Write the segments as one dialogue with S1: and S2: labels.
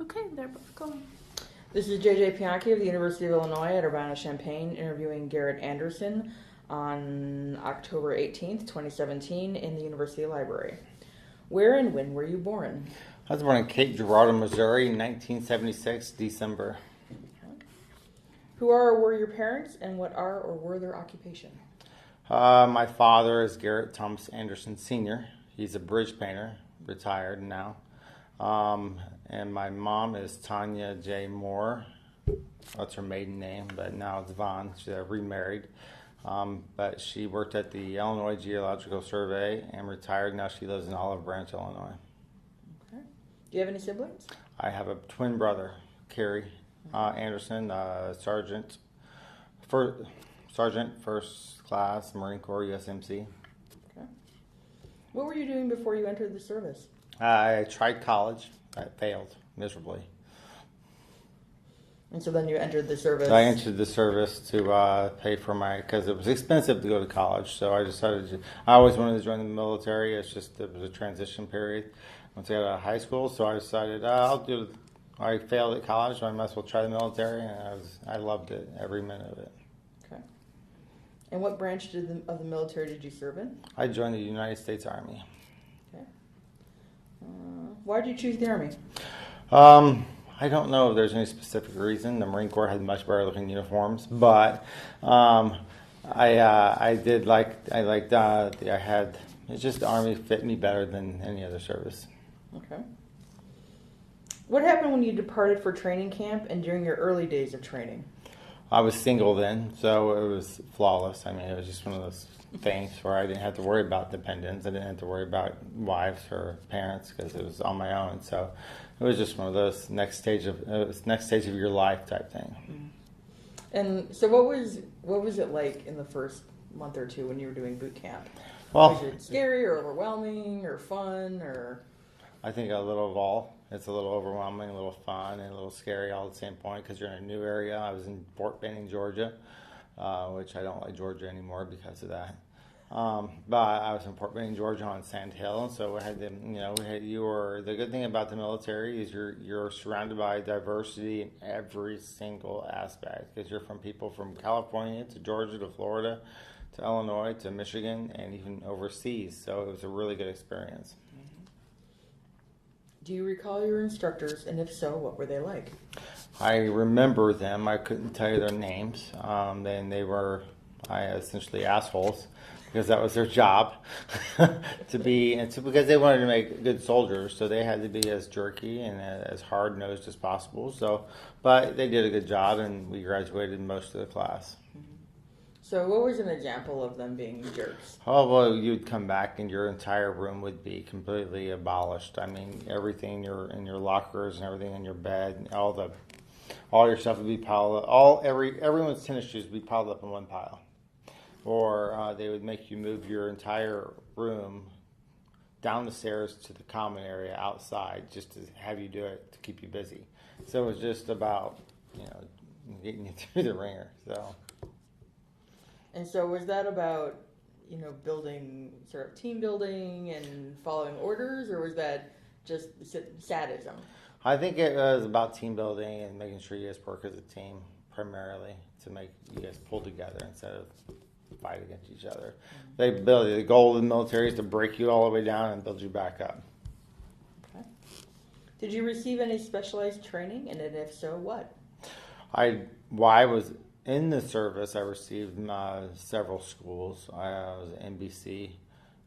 S1: Okay, they're both going.
S2: This is JJ Pianki of the University of Illinois at Urbana-Champaign interviewing Garrett Anderson on October 18th, 2017 in the University Library. Where and when were you born?
S3: I was born in Cape Girardeau, Missouri, 1976, December.
S2: Who are or were your parents, and what are or were their occupation?
S3: My father is Garrett Thomas Anderson Sr. He's a bridge painter, retired now. And my mom is Tanya J. Moore. That's her maiden name, but now it's Vaughn. She's remarried. But she worked at the Illinois Geological Survey and retired. Now she lives in Olive Branch, Illinois.
S2: Okay. Do you have any siblings?
S3: I have a twin brother, Kerry Anderson, Sergeant, First Class, Marine Corps, USMC.
S2: Okay. What were you doing before you entered the service?
S3: I tried college. I failed miserably.
S2: And so then you entered the service?
S3: I entered the service to pay for because it was expensive to go to college. So I decided I always wanted to join the military. It was a transition period once I got out of high school. So I decided I failed at college, so I might as well try the military. And I loved it, every minute of it.
S2: Okay. And what branch of the military did you serve in?
S3: I joined the United States Army.
S2: Okay. Why did you choose the Army?
S3: I don't know if there's any specific reason. The Marine Corps had much better looking uniforms, but it's just the Army fit me better than any other service.
S2: Okay. What happened when you departed for training camp and during your early days of training?
S3: I was single then, so it was flawless. I mean, it was just one of those things where I didn't have to worry about dependents. I didn't have to worry about wives or parents because it was on my own. So it was just one of those next stage of your life type thing.
S2: Mm-hmm. And so, what was it like in the first month or two when you were doing boot camp?
S3: Well,
S2: was it scary or overwhelming or fun or?
S3: I think a little of all. It's a little overwhelming, a little fun, and a little scary all at the same point because you're in a new area. I was in Fort Benning, Georgia, which I don't like Georgia anymore because of that. But I was in Fort Benning, Georgia, on Sand Hill, and so the good thing about the military is you're surrounded by diversity in every single aspect because you're from people from California to Georgia to Florida to Illinois to Michigan and even overseas. So it was a really good experience.
S2: Do you recall your instructors, and if so, what were they like?
S3: I remember them. I couldn't tell you their names. Then they were essentially assholes because that was their job because they wanted to make good soldiers, so they had to be as jerky and as hard-nosed as possible. But they did a good job, and we graduated most of the class.
S2: So what was an example of them being jerks?
S3: Oh, well, you'd come back and your entire room would be completely abolished. I mean, everything in your lockers and everything in your bed, all your stuff would be piled up. Everyone's tennis shoes would be piled up in one pile. Or they would make you move your entire room down the stairs to the common area outside just to have you do it to keep you busy. So it was just about, getting you through the ringer.
S2: And so was that about, building, sort of team building and following orders, or was that just sadism?
S3: I think it was about team building and making sure you guys work as a team primarily to make you guys pull together instead of fight against each other. The goal of the military is to break you all the way down and build you back up.
S2: Okay. Did you receive any specialized training, and if so, what?
S3: I was in the service, I received several schools. I was an NBC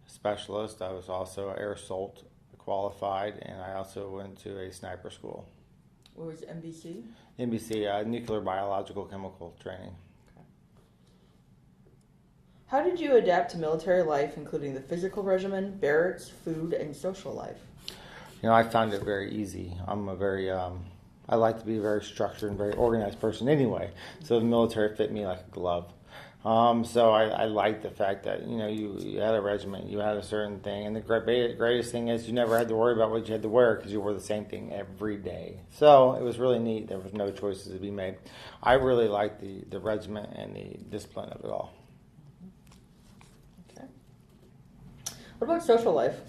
S3: specialist. I was also Air Assault qualified, and I also went to a sniper school.
S2: What was NBC?
S3: NBC, Nuclear Biological Chemical Training.
S2: Okay. How did you adapt to military life, including the physical regimen, barracks, food, and social life?
S3: I found it very easy. I like to be a very structured and very organized person anyway, so the military fit me like a glove. So I like the fact that, you had a regiment, you had a certain thing, and the greatest thing is you never had to worry about what you had to wear because you wore the same thing every day. So it was really neat. There was no choices to be made. I really liked the regiment and the discipline of it all.
S2: Okay. What about social life?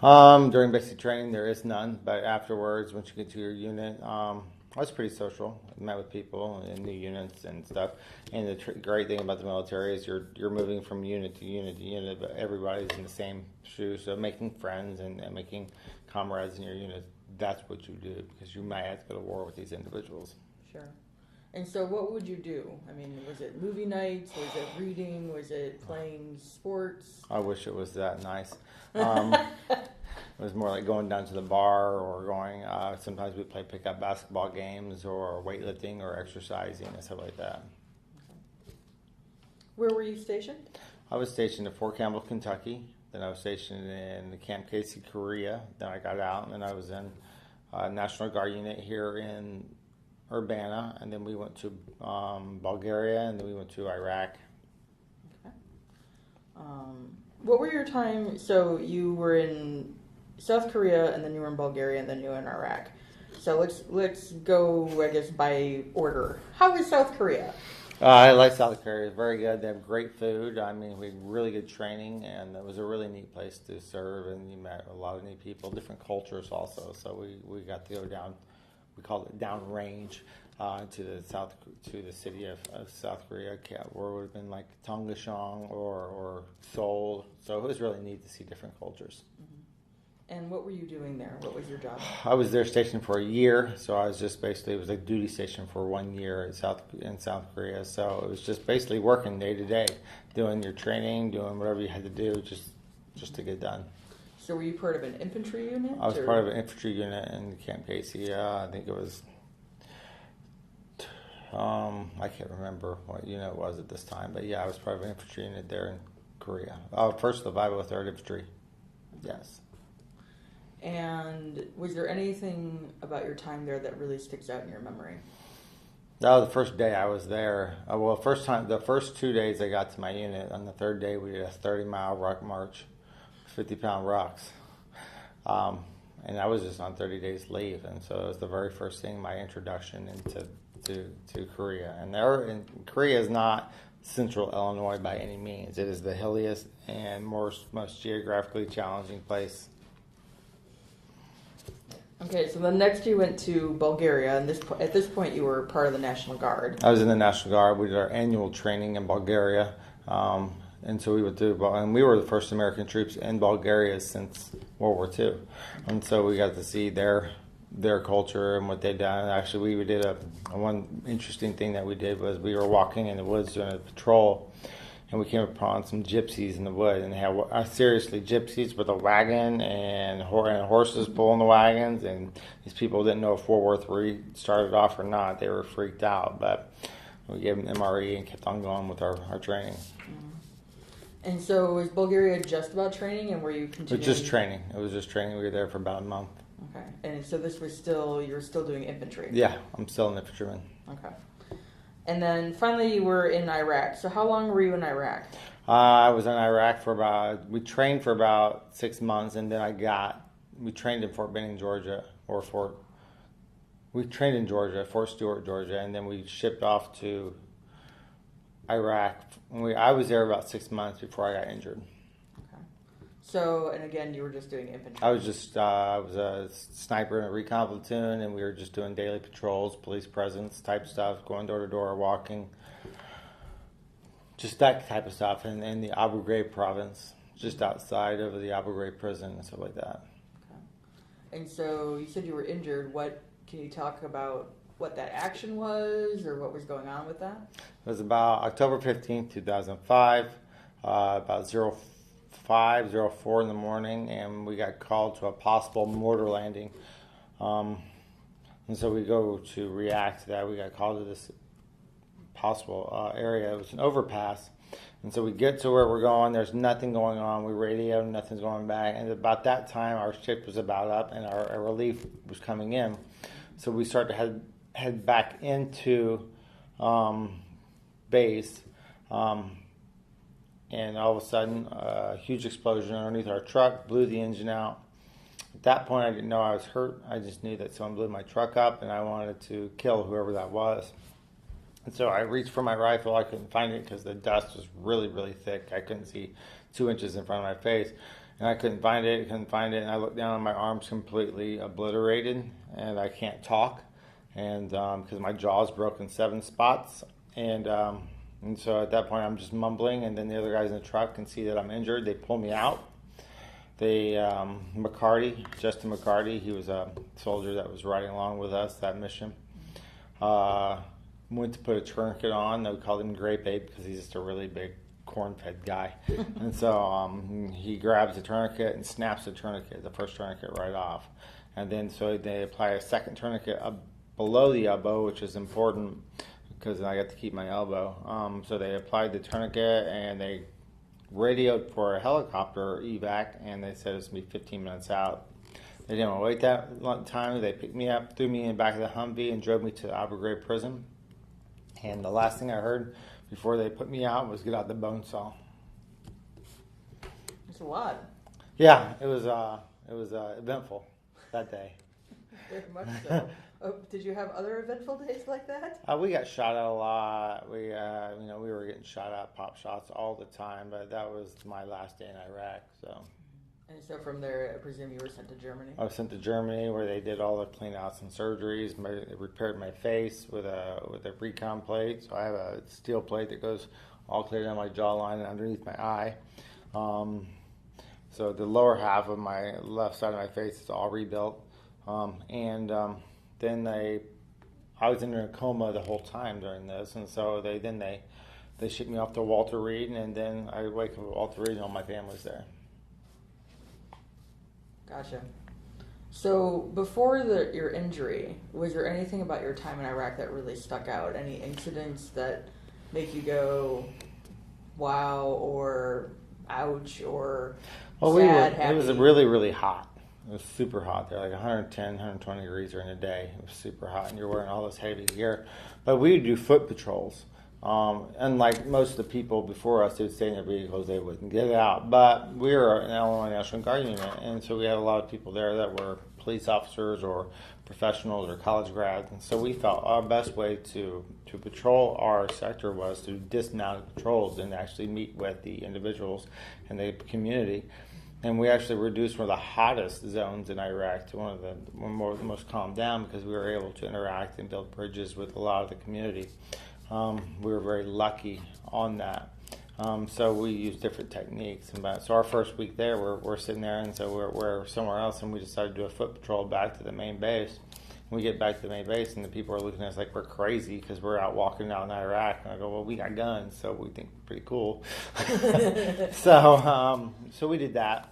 S3: During basic training, there is none, but afterwards, once you get to your unit, I was pretty social. I met with people in new units and stuff. And the great thing about the military is you're moving from unit to unit to unit, but everybody's in the same shoes. So making friends and making comrades in your unit, that's what you do, because you might have to go to war with these individuals.
S2: Sure. And so what would you do? I mean, was it movie nights? Was it reading? Was it playing sports?
S3: I wish it was that nice. It was more like going down to the bar or going, sometimes we play pickup basketball games or weightlifting or exercising and stuff like that.
S2: Where were you stationed?
S3: I was stationed at Fort Campbell, Kentucky. Then I was stationed in Camp Casey, Korea. Then I got out, and then I was in National Guard unit here in Urbana. And then we went to Bulgaria, and then we went to Iraq.
S2: Okay. What were your time? So you were in South Korea, and then you were in Bulgaria, and then you were in Iraq. So let's go, I guess, by order. How was South Korea?
S3: I like South Korea. It's very good. They have great food. I mean, we had really good training, and it was a really neat place to serve, and you met a lot of neat people, different cultures also. So we got to go down, we called it downrange, to the city of South Korea, where it would have been like Tongashong or Seoul. So it was really neat to see different cultures.
S2: Mm-hmm. And what were you doing there? What was your job?
S3: I was there stationed for a year, so I was just basically, it was a duty station for 1 year in South Korea. So it was just basically working day to day, doing your training, doing whatever you had to do just to get done.
S2: So were you part of an infantry unit?
S3: I was part of an infantry unit in Camp Casey. I think it was, I can't remember what unit it was at this time, but yeah, I was part of an infantry unit there in Korea. 1st of the 503rd Infantry, yes.
S2: And was there anything about your time there that really sticks out in your memory?
S3: No, the first day I was there. The first 2 days I got to my unit. On the third day, we did a 30-mile rock march, 50-pound rocks. And I was just on 30 days leave, and so it was the very first thing, my introduction to Korea. And Korea is not central Illinois by any means. It is the hilliest and most geographically challenging place.
S2: Okay, so then next you went to Bulgaria, and at this point you were part of the National Guard.
S3: I was in the National Guard. We did our annual training in Bulgaria, and so we would do. And we were the first American troops in Bulgaria since World War II, and so we got to see their culture and what they'd done. Actually, we did one interesting thing that we did was we were walking in the woods doing a patrol. And we came upon some gypsies in the wood, and they had seriously gypsies with a wagon and horses pulling the wagons. And these people didn't know if World War III started off or not. They were freaked out, but we gave them MRE and kept on going with our training.
S2: Mm-hmm. And so was Bulgaria just about training, and were you continuing?
S3: It was just training. It was just training. We were there for about a month.
S2: Okay, and so you were still doing infantry?
S3: Yeah, I'm still an infantryman.
S2: Okay. And then finally you were in Iraq. So how long were you in Iraq?
S3: I was in Iraq we trained for about 6 months, and then we trained in Fort Benning, Georgia, we trained in Georgia, Fort Stewart, Georgia, and then we shipped off to Iraq. I was there about 6 months before I got injured.
S2: So, and again, you were just doing infantry?
S3: I was a sniper in a recon platoon, and we were just doing daily patrols, police presence type stuff, going door to door, walking, just that type of stuff. And in the Abu Ghraib province, just outside of the Abu Ghraib prison and stuff like that.
S2: Okay. And so you said you were injured. Can you talk about what that action was, or what was going on with that?
S3: It was about October 15th, 2005, about 05:04 in the morning, and we got called to a possible mortar landing. And so we go to react to that. We got called to this possible area. It was an overpass. And so we get to where we're going. There's nothing going on. We radio, nothing's going back. And about that time, our ship was about up, and our relief was coming in. So we start to head back into base. And all of a sudden, a huge explosion underneath our truck blew the engine out. At that point, I didn't know I was hurt. I just knew that someone blew my truck up, and I wanted to kill whoever that was. And so I reached for my rifle. I couldn't find it because the dust was really, really thick. I couldn't see 2 inches in front of my face. and I couldn't find it, and I looked down and my arm's completely obliterated, and I can't talk, and because my jaw's broken 7 spots, and so at that point I'm just mumbling, and then the other guys in the truck can see that I'm injured. They pull me out. Justin McCarty, he was a soldier that was riding along with us that mission. Went to put a tourniquet on. They called him Grape Ape because he's just a really big corn-fed guy. And so he grabs the tourniquet and snaps the first tourniquet right off. And then so they apply a second tourniquet up below the elbow, which is important because I got to keep my elbow. So they applied the tourniquet and they radioed for a helicopter evac, and they said it was going to be 15 minutes out. They didn't want to wait that long time. They picked me up, threw me in the back of the Humvee, and drove me to Abu Ghraib prison. And the last thing I heard before they put me out was get out the bone saw.
S2: It's a lot.
S3: Yeah, it was eventful that day.
S2: Very much so. Did you have other eventful days like that?
S3: We got shot at a lot. We were getting shot at, pop shots all the time. But that was my last day in Iraq. So.
S2: And so from there, I presume you were sent to Germany.
S3: I was sent to Germany, where they did all the clean outs and surgeries. They repaired my face with a recon plate. So I have a steel plate that goes all clear down my jawline and underneath my eye. So the lower half of my left side of my face is all rebuilt. Then I was in a coma the whole time during this, and so they shipped me off to Walter Reed, and then I wake up at Walter Reed and all my family's there.
S2: Gotcha. So before your injury, was there anything about your time in Iraq that really stuck out? Any incidents that make you go, wow, or ouch, or sad, happy?
S3: It was really, really hot. It was super hot there, like 110, 120 degrees during the day. It was super hot, and you're wearing all this heavy gear. But we would do foot patrols. Unlike most of the people before us, they would stay in their vehicles, they wouldn't get out. But we were an Illinois National Guard unit, and so we had a lot of people there that were police officers or professionals or college grads. And so we felt our best way to patrol our sector was to dismount patrols and actually meet with the individuals in the community. And we actually reduced one of the hottest zones in Iraq to one of the most calmed down, because we were able to interact and build bridges with a lot of the community. We were very lucky on that. So we used different techniques. So our first week there, we're sitting there, and so we're somewhere else, and we decided to do a foot patrol back to the main base. We get back to the main base, and the people are looking at us like we're crazy because we're out walking out in Iraq. And I go, well, we got guns, so we think we're pretty cool. So we did that.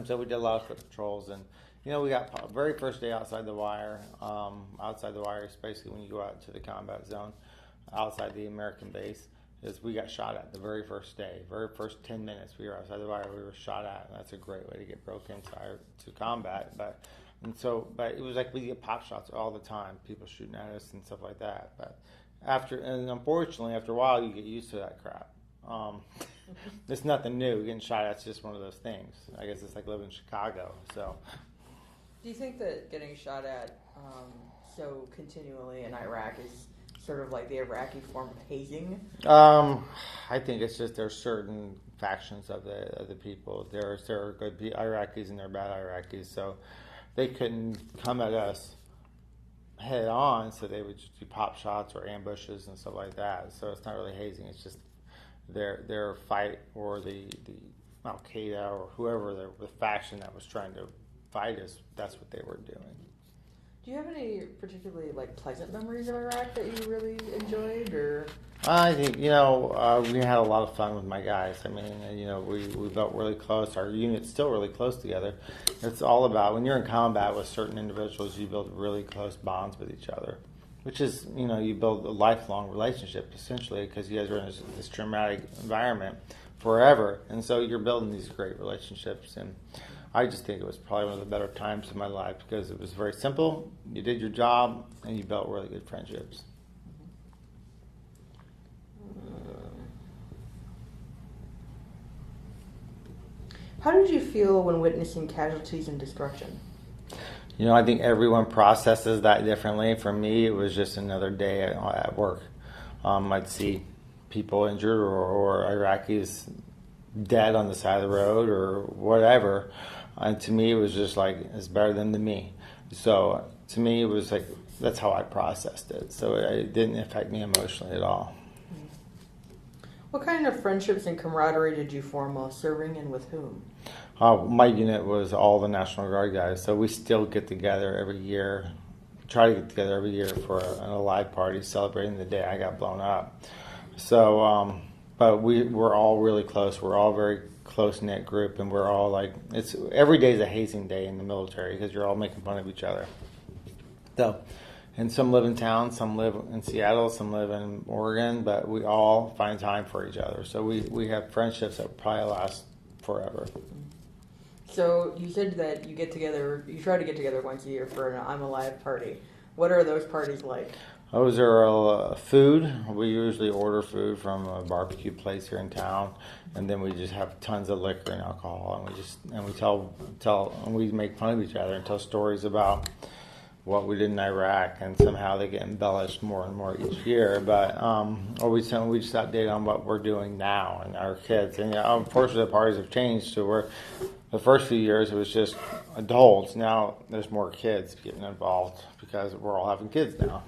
S3: So we did a lot of foot patrols, and we got very first day outside the wire. Outside the wire is basically when you go out to the combat zone, outside the American base. Is we got shot at the very first day, very first 10 minutes we were outside the wire, we were shot at, and that's a great way to get broke into combat. But it was like we get pop shots all the time, people shooting at us and stuff like that. But unfortunately, after a while, you get used to that crap. It's nothing new. Getting shot at is just one of those things. I guess it's like living in Chicago. So,
S2: do you think that getting shot at so continually in Iraq is sort of like the Iraqi form of hazing?
S3: I think it's just there's certain factions of the people. There are good Iraqis and there are bad Iraqis. So they couldn't come at us head on, so they would just do pop shots or ambushes and stuff like that. So it's not really hazing. It's just their fight, or the Al Qaeda or whoever the faction that was trying to fight us. That's what they were doing.
S2: Do you have any particularly pleasant memories of Iraq that you really enjoyed, or?
S3: I think we had a lot of fun with my guys. I mean, we felt really close. Our unit's still really close together. It's all about when you're in combat with certain individuals, you build really close bonds with each other, which is you build a lifelong relationship essentially, because you guys are in this traumatic environment forever, and so you're building these great relationships. And I just think it was probably one of the better times of my life because it was very simple. You did your job, and you built really good friendships.
S2: How did you feel when witnessing casualties and destruction?
S3: I think everyone processes that differently. For me, it was just another day at work. I'd see people injured or Iraqis dead on the side of the road or whatever. And to me, it was just like, it's better than to me. So to me, it was like, that's how I processed it. So it didn't affect me emotionally at all.
S2: What kind of friendships and camaraderie did you form while serving, and with whom?
S3: My unit was all the National Guard guys, so we still get together every year. Try to get together every year for an alive party celebrating the day I got blown up. So, but we're all really close. We're all very close-knit group, and we're all like, it's every day is a hazing day in the military because you're all making fun of each other. So, and some live in town, some live in Seattle, some live in Oregon, but we all find time for each other. So we have friendships that probably last forever.
S2: So you said that you try to get together once a year for an I'm Alive party. What are those parties like?
S3: Those are food. We usually order food from a barbecue place here in town, and then we just have tons of liquor and alcohol, and we make fun of each other and tell stories about what we did in Iraq, and somehow they get embellished more and more each year. But we just update on what we're doing now and our kids. And unfortunately, the parties have changed to where the first few years it was just adults. Now there's more kids getting involved because we're all having kids now.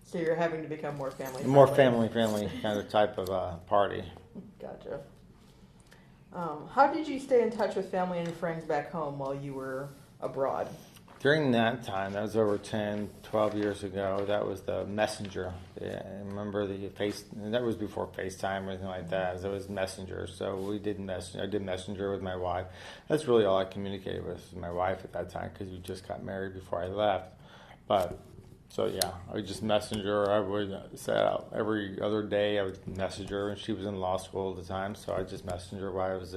S2: So you're having to become more family friendly.
S3: More family friendly kind of type of party.
S2: Gotcha. How did you stay in touch with family and friends back home while you were abroad?
S3: During that time, that was over 10, 12 years ago, that was the Messenger. Yeah, I remember that was before FaceTime or anything like that. So it was Messenger. So we did Messenger. I did Messenger with my wife. That's really all I communicated with my wife at that time because we just got married before I left. But, so yeah, I would just Messenger. I would set out every other day. I would message her, and she was in law school at the time. So I just messaged her while I was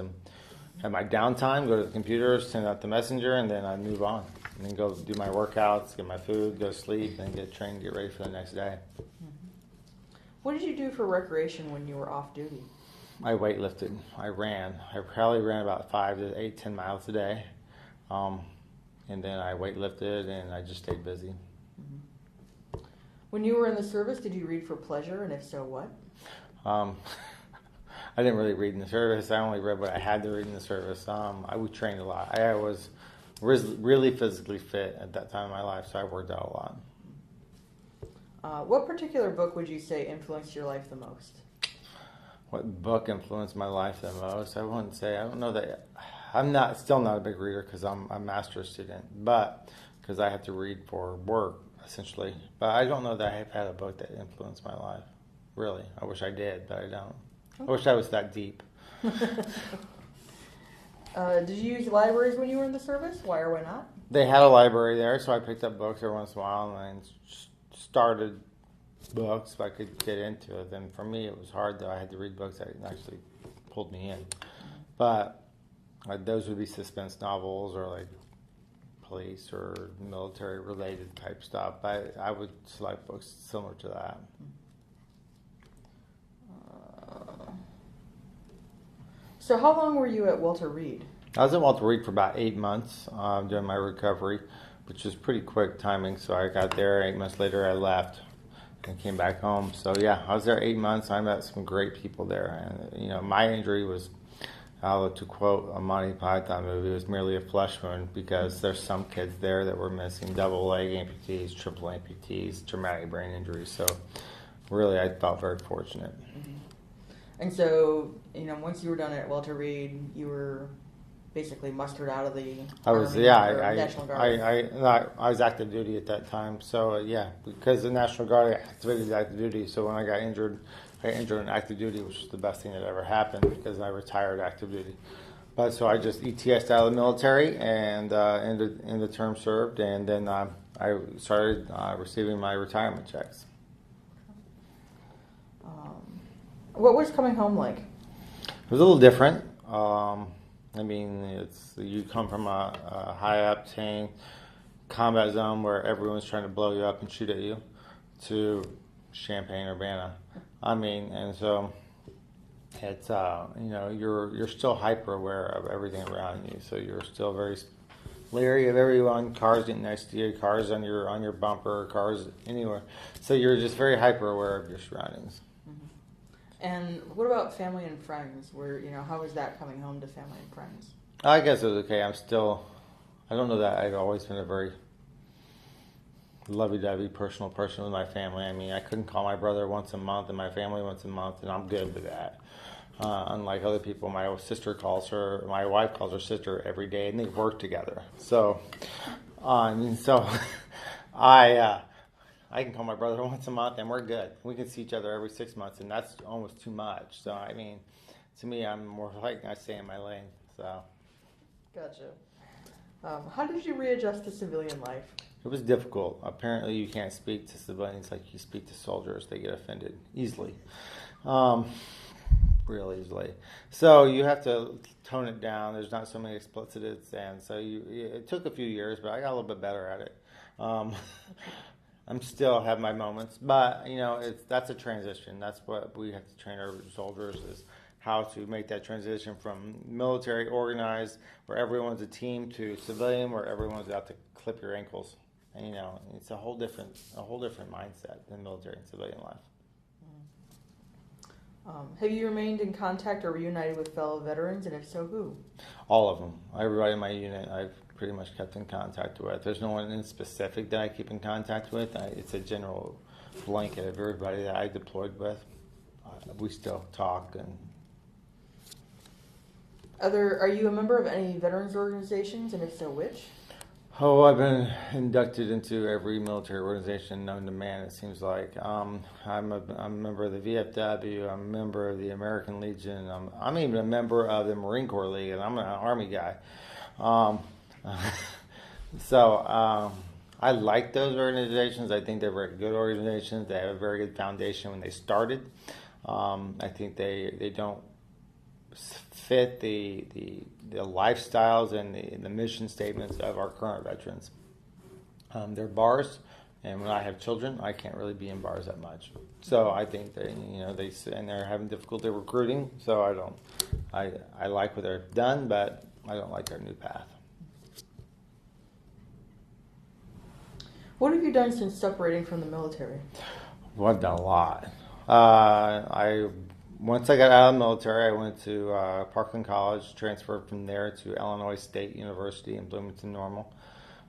S3: had my downtime, go to the computer, send out the Messenger, and then I'd move on. And then go do my workouts, get my food, go sleep, and get trained, get ready for the next day.
S2: What did you do for recreation when you were off duty?
S3: I weightlifted. I ran. I probably ran about 5 to 8, 10 miles a day. And then I weightlifted, and I just stayed busy.
S2: When you were in the service, did you read for pleasure, and if so, what?
S3: I didn't really read in the service. I only read what I had to read in the service. We trained a lot. I was really physically fit at that time in my life, so I worked out a lot.
S2: What particular book would you say influenced your life the most?
S3: What book influenced my life the most? I wouldn't say. I don't know that. Still not a big reader because I'm a master's student, but because I have to read for work essentially. But I don't know that I've had a book that influenced my life. Really, I wish I did, but I don't. I wish I was that deep.
S2: Did you use libraries when you were in the service? Why or why not?
S3: They had a library there, so I picked up books every once in a while and started books so I could get into it. And for me, it was hard, though. I had to read books that actually pulled me in. But those would be suspense novels or like police or military-related type stuff. I would select books similar to that.
S2: So how long were you at Walter Reed?
S3: I was at Walter Reed for about 8 months during my recovery, which was pretty quick timing. So I got there, 8 months later I left and came back home. So yeah, I was there 8 months. I met some great people there. And my injury was, to quote a Monty Python movie, it was merely a flesh wound because there's some kids there that were missing double leg amputees, triple amputees, traumatic brain injuries. So really I felt very fortunate.
S2: Mm-hmm. And so, once you were done at Walter Reed, you were basically mustered out of the National Guard.
S3: I was active duty at that time. So because the National Guard activated active duty. So when I got injured, in active duty, which was the best thing that ever happened because I retired active duty. But so I just ETS'd out of the military and in the term served, and then I started receiving my retirement checks.
S2: What was coming home like?
S3: It was a little different. You come from a high-octane combat zone where everyone's trying to blow you up and shoot at you, to Champaign-Urbana. And so it's you're still hyper aware of everything around you. So you're still very leery of everyone. Cars getting next to you, cars on your bumper, cars anywhere. So you're just very hyper aware of your surroundings.
S2: And what about family and friends? How is that coming home to family and friends?
S3: I guess it was okay. I don't know that I've always been a very lovey-dovey personal person with my family. I mean, I couldn't call my brother once a month and my family once a month, and I'm good with that. Unlike other people, my wife calls her sister every day, and they work together. So, I can call my brother once a month, and we're good. We can see each other every 6 months, and that's almost too much. So, I mean, to me, I'm more like I stay in my lane. So,
S2: gotcha. How did you readjust to civilian life?
S3: it was difficult. Apparently, you can't speak to civilians like you speak to soldiers. They get offended easily. Real easily. So you have to tone it down. There's not so many explicits, and so it took a few years, but I got a little bit better at it. I'm still have my moments, but that's a transition. That's what we have to train our soldiers is how to make that transition from military organized, where everyone's a team, to civilian, where everyone's out to clip your ankles. And it's a whole different mindset than military and civilian life.
S2: Have you remained in contact or reunited with fellow veterans, and if so, who?
S3: All of them. Everybody in my unit I've pretty much kept in contact with. There's no one in specific that I keep in contact with. It's a general blanket of everybody that I deployed with. We still talk.
S2: Are you a member of any veterans organizations, and if so, which?
S3: Oh, I've been inducted into every military organization known to man, it seems like. I'm a member of the VFW, I'm a member of the American Legion, I'm even a member of the Marine Corps League, and I'm an Army guy. I like those organizations. I think they're very good organizations. They have a very good foundation when they started. I think they don't fit the lifestyles and the mission statements of our current veterans. They're bars, and when I have children, I can't really be in bars that much. So I think they're having difficulty recruiting. So I like what they've done, but I don't like their new path.
S2: What have you done since separating from the military?
S3: Well, I've done a lot. Once I got out of the military, I went to Parkland College, transferred from there to Illinois State University in Bloomington Normal.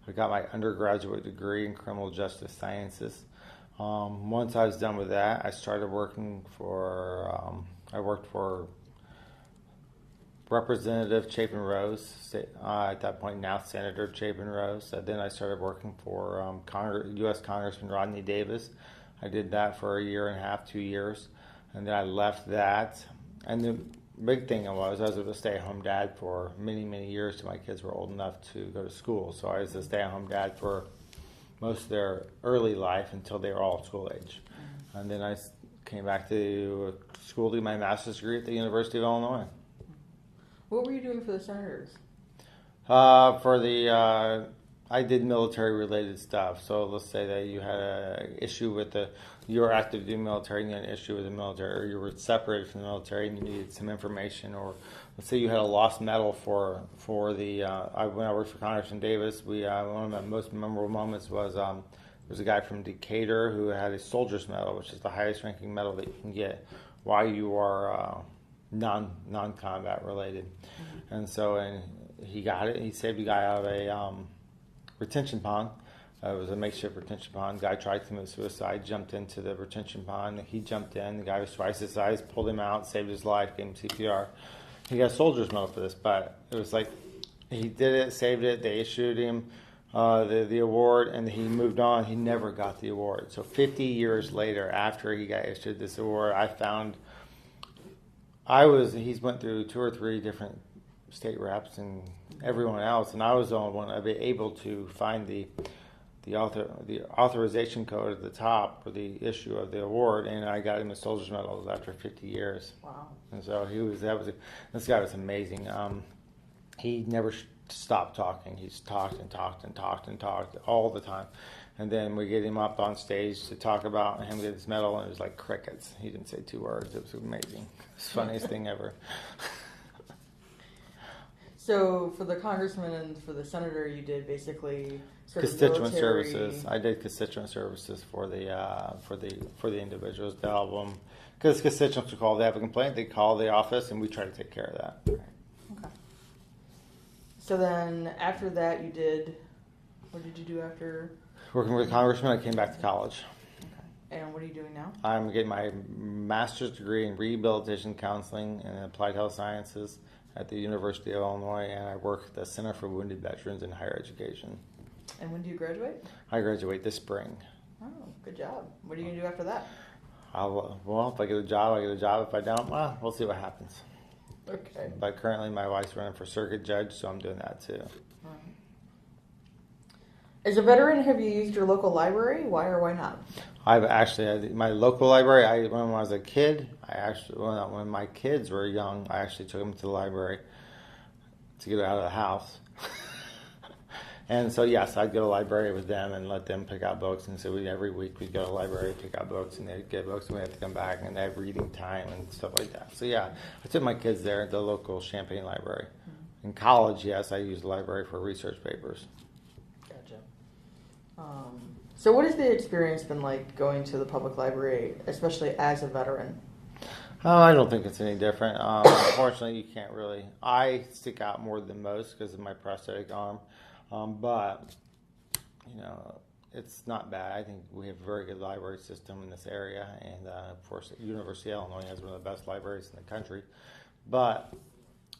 S3: I got my undergraduate degree in criminal justice sciences. Once I was done with that, I started working I worked for Representative Chapin Rose, at that point now Senator Chapin Rose. Then I started working for U.S. Congressman Rodney Davis. I did that for a year and a half, 2 years. And then I left that. And the big thing I was a stay-at-home dad for many, many years till my kids were old enough to go to school. So I was a stay-at-home dad for most of their early life until they were all school age. Mm-hmm. And then I came back to school to get my master's degree at the University of Illinois.
S2: What were you doing for the Senators?
S3: I did military-related stuff. So let's say that you had an issue with you were active duty military and you had an issue with the military, or you were separated from the military and you needed some information, or let's say you had a lost medal when I worked for Congressman Davis. One of my most memorable moments was there was a guy from Decatur who had a soldier's medal, which is the highest-ranking medal that you can get while you are non-combat related. Mm-hmm. And he got it. He saved a guy out of a retention pond. It was a makeshift retention pond. The guy tried to commit suicide, jumped into the retention pond. He jumped in. The guy was twice his size, pulled him out, saved his life, gave him CPR. He got a soldier's medal for this, but it was like he did it, saved it. They issued him the award, and he moved on. He never got the award. So 50 years later, after he got issued this award, he's went through 2 or 3 different state reps and everyone else, and I was the only one I'd be able to find the authorization code at the top for the issue of the award, and I got him a soldier's medal after 50 years.
S2: Wow!
S3: And so this guy was amazing. He never stopped talking. He's talked and talked and talked and talked all the time. And then we get him up on stage to talk about him getting his medal, and it was like crickets. He didn't say 2 words. It was amazing. It's the funniest thing ever.
S2: So for the congressman and for the senator, you did basically sort
S3: constituent
S2: of military...
S3: services. I did constituent services for the individuals to help them Because constituents will call, they have a complaint, they call the office, and we try to take care of that.
S2: Right. Okay. So then after that what did you do after?
S3: Working with Congressman, I came back to college.
S2: Okay. And what are you doing now?
S3: I'm getting my master's degree in rehabilitation counseling and applied health sciences at the University of Illinois, and I work at the Center for Wounded Veterans in higher education.
S2: And when do you graduate?
S3: I graduate this spring.
S2: Oh, good job. What are you going to do after that?
S3: If I get a job, I get a job. If I don't, well, we'll see what happens.
S2: Okay.
S3: But currently my wife's running for circuit judge, so I'm doing that too.
S2: As a veteran, have you used your local library? Why or why not?
S3: I've actually had my local library. When I was a kid, when my kids were young, I actually took them to the library to get out of the house. And so yes, I'd go to the library with them and let them pick out books. And so every week we'd go to the library, pick out books, and they'd get books, and we'd have to come back and they have reading time and stuff like that. So yeah, I took my kids there at the local Champaign library. Mm-hmm. In college, yes, I used the library for research papers.
S2: Gotcha. So what has the experience been like going to the public library, especially as a veteran?
S3: I don't think it's any different. Unfortunately, you can't really. I stick out more than most because of my prosthetic arm. But, it's not bad. I think we have a very good library system in this area. And, of course, University of Illinois has one of the best libraries in the country. But,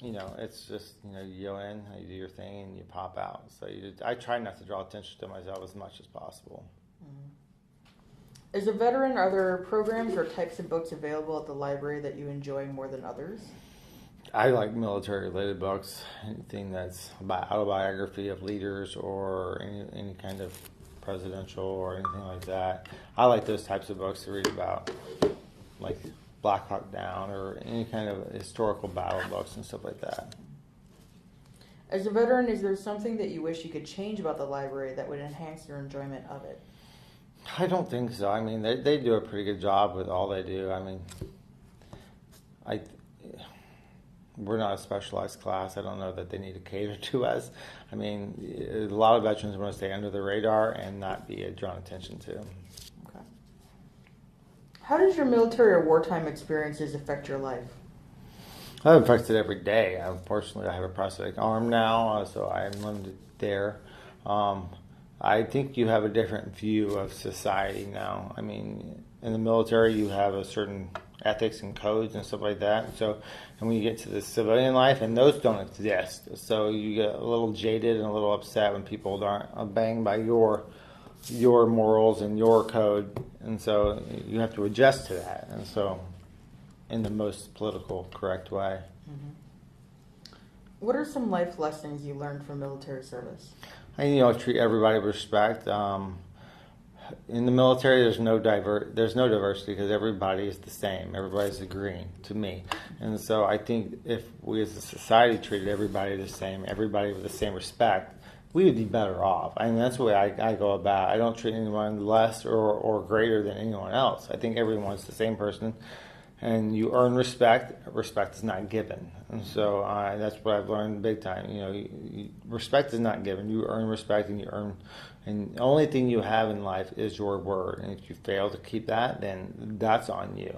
S3: it's just, you go in, you do your thing, and you pop out. So I try not to draw attention to myself as much as possible.
S2: Mm-hmm. As a veteran, are there programs or types of books available at the library that you enjoy more than others?
S3: I like military-related books, anything that's about autobiography of leaders or any kind of presidential or anything like that. I like those types of books to read about, like Black Hawk Down or any kind of historical battle books and stuff like that.
S2: As a veteran, is there something that you wish you could change about the library that would enhance your enjoyment of it?
S3: I don't think so. I mean, they do a pretty good job with all they do. I mean, we're not a specialized class. I don't know that they need to cater to us. I mean, a lot of veterans want to stay under the radar and not be drawn attention to.
S2: Okay. How does your military or wartime experiences affect your life?
S3: I'm affected every day. Unfortunately, I have a prosthetic arm now, so I'm limited there. I think you have a different view of society now. I mean, in the military, you have a certain ethics and codes and stuff like that. So, and when you get to the civilian life, and those don't exist. So you get a little jaded and a little upset when people aren't obeying by your morals and your code. And so you have to adjust to that. And so, in the most political correct way.
S2: Mm-hmm. What are some life lessons you learned from military service?
S3: Treat everybody with respect. In the military, there's no diversity because everybody is the same. Everybody's agreeing to me. And so I think if we as a society treated everybody the same, everybody with the same respect, we would be better off. I mean, that's the way I go about it. I don't treat anyone less or greater than anyone else. I think everyone's the same person. And you earn respect. Respect is not given. And so that's what I've learned big time. Respect is not given. You earn respect and the only thing you have in life is your word. And if you fail to keep that, then that's on you.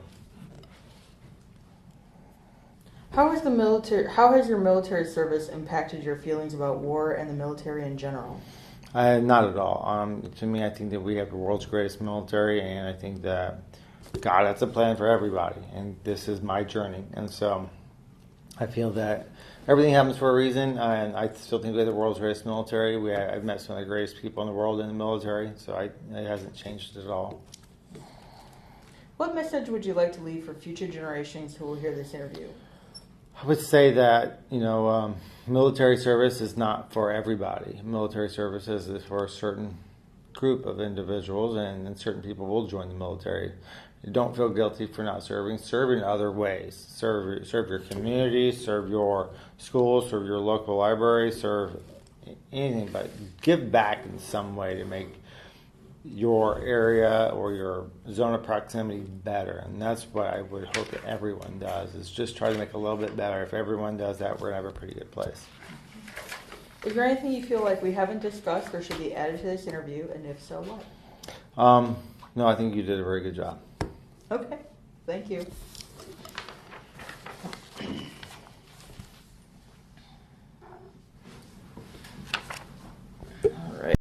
S2: How has your military service impacted your feelings about war and the military in general?
S3: Not at all. To me, I think that we have the world's greatest military, and I think that God has a plan for everybody, and this is my journey. And so I feel that everything happens for a reason, and I still think we have the world's greatest military. I've met some of the greatest people in the world in the military, so it hasn't changed at all.
S2: What message would you like to leave for future generations who will hear this interview?
S3: I would say that, military service is not for everybody. Military service is for a certain group of individuals, and certain people will join the military. Don't feel guilty for not serving. Serve in other ways. Serve your community, serve your schools, serve your local library, serve anything, but give back in some way to make your area or your zone of proximity better. And that's what I would hope that everyone does, is just try to make it a little bit better. If everyone does that, we're going to have a pretty good place.
S2: Is there anything you feel like we haven't discussed or should be added to this interview, and if so, what?
S3: No, I think you did a very good job.
S2: Okay. Thank you.